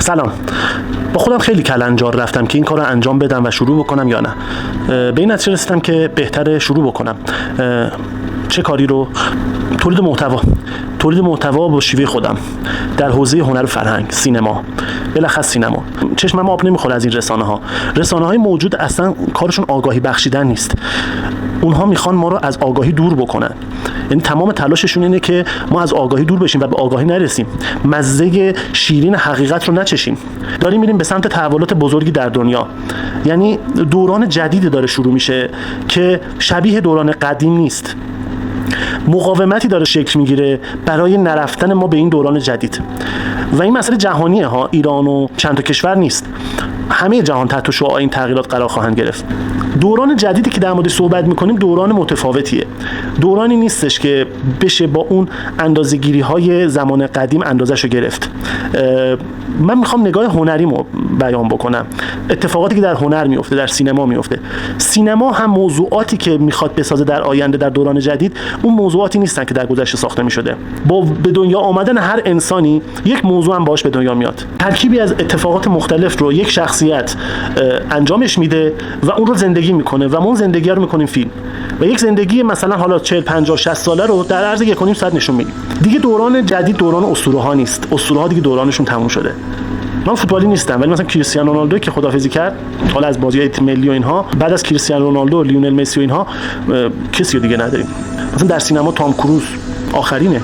سلام. با خودم خیلی کلنجار رفتم که این کار رو انجام بدم و شروع بکنم یا نه. به این نتیجه رسیدم که بهتره شروع بکنم. چه کاری رو؟ تولید محتوا با شیوه خودم در حوزه هنر و فرهنگ، سینما، بالاخص سینما. چشمم آب نمیخوره از این رسانه‌های موجود اصلا کارشون آگاهی بخشیدن نیست. اونها میخوان ما رو از آگاهی دور بکنن. یعنی تمام تلاششون اینه که ما از آگاهی دور بشیم و به آگاهی نرسیم، مزه شیرین حقیقت رو نچشیم. داریم میریم به سمت تحولات بزرگی در دنیا. یعنی دوران جدیدی داره شروع میشه که شبیه دوران قدیم نیست. مقاومتی داره شکل میگیره برای نرفتن ما به این دوران جدید. و این مسئله جهانیه ها، ایران و چند تا کشور نیست. همه جهان تحت شعاع این تغییرات قرار خواهند گرفت. دوران جدیدی که در موردش صحبت میکنیم دوران متفاوتیه. دورانی نیستش که بشه با اون اندازه‌گیری‌های زمان قدیم اندازه‌شو گرفت. من میخوام نگاه هنریمو بیان بکنم. اتفاقاتی که در هنر میفته، در سینما میفته. سینما هم موضوعاتی که میخواد بسازه در آینده در دوران جدید، اون موضوعاتی نیستن که در گذشته ساخته میشده. با به دنیا آمدن هر انسانی یک موضوع هم باهاش به دنیا میاد. ترکیبی از اتفاقات مختلف رو یک شخصیت انجامش میده و اون رو زندگی میکنه و ما اون زندگی رو میکنیم فیلم. و یک زندگی مثلا حالا 40 50 60 ساله رو در عرض 1.5 ساعت نشون میدیم. دیگه دوران جدید دوران اسطوره ها نیست. اسطوره ها دیگه دورانشون تموم شده. من فوتبالی نیستم، ولی مثلا کریستیانو رونالدو که خداحافظی کرد حالا از بازی‌های ملی و اینها، بعد از کریستیانو رونالدو و لیونل مسی و اینها کسی دیگه نداریم. مثلا در سینما تام کروز آخرینه.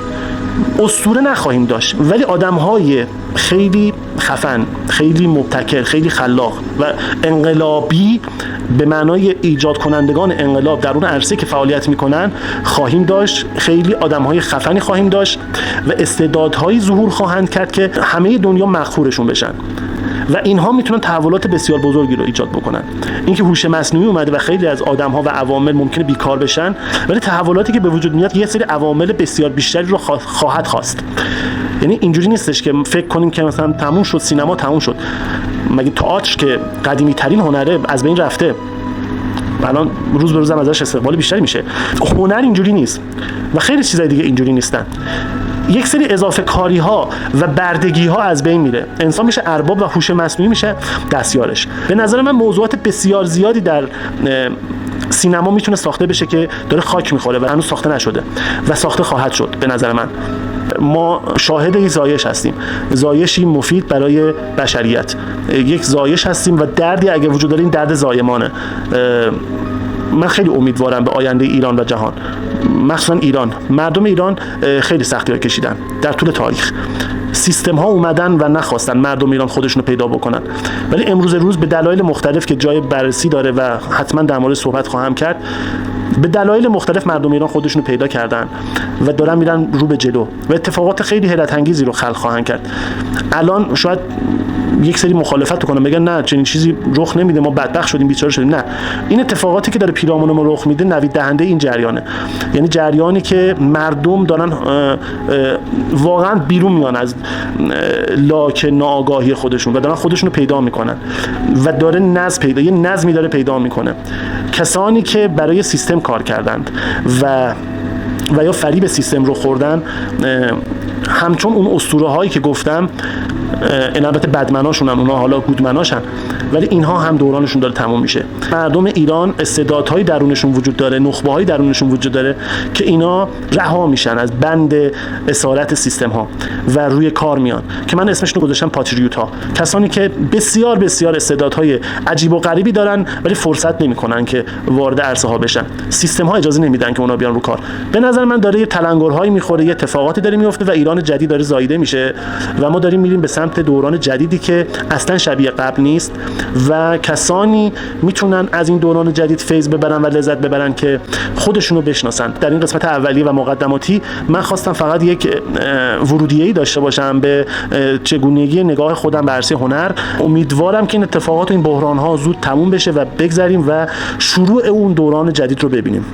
اسطوره نخواهیم داشت، ولی آدم‌های خیلی خفن، خیلی مبتکر، خیلی خلاق و انقلابی به معنای ایجاد کنندگان انقلاب در اون عرصه که فعالیت میکنن خواهیم داشت. خیلی آدم‌های خفنی خواهیم داشت و استعدادهایی ظهور خواهند کرد که همه دنیا مغفورشون بشن و اینها میتونن تحولات بسیار بزرگی رو ایجاد بکنن. اینکه هوش مصنوعی اومده و خیلی از آدم‌ها و عوامل ممکنه بیکار بشن، ولی تحولاتی که به وجود میاد یه سری عوامل بسیار بیشتری رو خواهد خواست. یعنی اینجوری نیستش که فکر کنیم که مثلا تموم شد، سینما تموم شد. مگه تئاتر که قدیمی ترین هنره از بین رفته، الان روز به روز ازش استقبال بیشتری میشه. هنر اینجوری نیست و خیلی چیزای دیگه اینجوری نیستن. یک سری اضافه کاری ها و بردگی ها از بین میره. انسان میشه ارباب و هوش مصنوعی میشه دستیارش. به نظر من موضوعات بسیار زیادی در سینما میتونه ساخته بشه که داره خاک میخوره و هنوز ساخته نشده و ساخته خواهد شد. به نظر من ما شاهد یک زایش هستیم، زایشی مفید برای بشریت. یک زایش هستیم و دردی اگه وجود داره این درد زایمانه. من خیلی امیدوارم به آینده ایران و جهان، مخصوصا ایران. مردم ایران خیلی سختی‌ها کشیدن در طول تاریخ. سیستم ها اومدن و نخواستن مردم ایران خودشون رو پیدا بکنن، ولی امروز روز به دلایل مختلف که جای بررسی داره و حتما در مورد صحبت خواهم کرد، به دلایل مختلف مردم ایران خودشون رو پیدا کردن و دارن میرن رو به جلو و اتفاقات خیلی حیرت انگیزی رو خلق خواهند کرد. الان شاید یک سری مخالفت کنن، بگن نه چنین چیزی رخ نمیده، ما بدبخت شدیم، بیچاره شدیم. نه، این اتفاقاتی که داره پیرامون ما رخ میده نوید دهنده این جریانه. یعنی جریانی که مردم دارن واقعا بیرون میان از لاک ناآگاهی خودشون و دارن خودشون رو پیدا میکنن و داره یه نظمی داره پیدا میکنه. کسانی که برای سیستم کار کردند و یا فریب سیستم رو خوردن، همچون اون اسطوره هایی که گفتم، البته بدمناشون هم اونا حالا گودمناشن، ولی اینها هم دورانشون داره تموم میشه. مردم ایران استعدادهای درونشون وجود داره، نخبه‌های درونشون وجود داره که اینا رها میشن از بند اسارت سیستم ها و روی کار میان، که من اسمش رو گذاشتم پاتریوت ها. کسانی که بسیار بسیار استعدادهای عجیب و غریبی دارن ولی فرصت نمیکنن که وارد عرصه ها بشن. سیستم ها اجازه نمیدن که اونا بیان رو کار. به نظر من داره یه تلنگرهایی میخوره، یه اتفاقاتی داره میفته و ایران جدید داره زاییده میشه و ما داریم میریم به سمت دوران جدیدی که اصلا شبیه قبل نیست و کسانی میتونن از این دوران جدید فیض ببرن و لذت ببرن که خودشونو بشناسن. در این قسمت اولیه و مقدماتی من خواستم فقط یک ورودیه‌ای داشته باشم به چگونگی نگاه خودم به عرصه هنر. امیدوارم که این اتفاقات و این بحران‌ها زود تموم بشه و بگذریم و شروع اون دوران جدید رو ببینیم.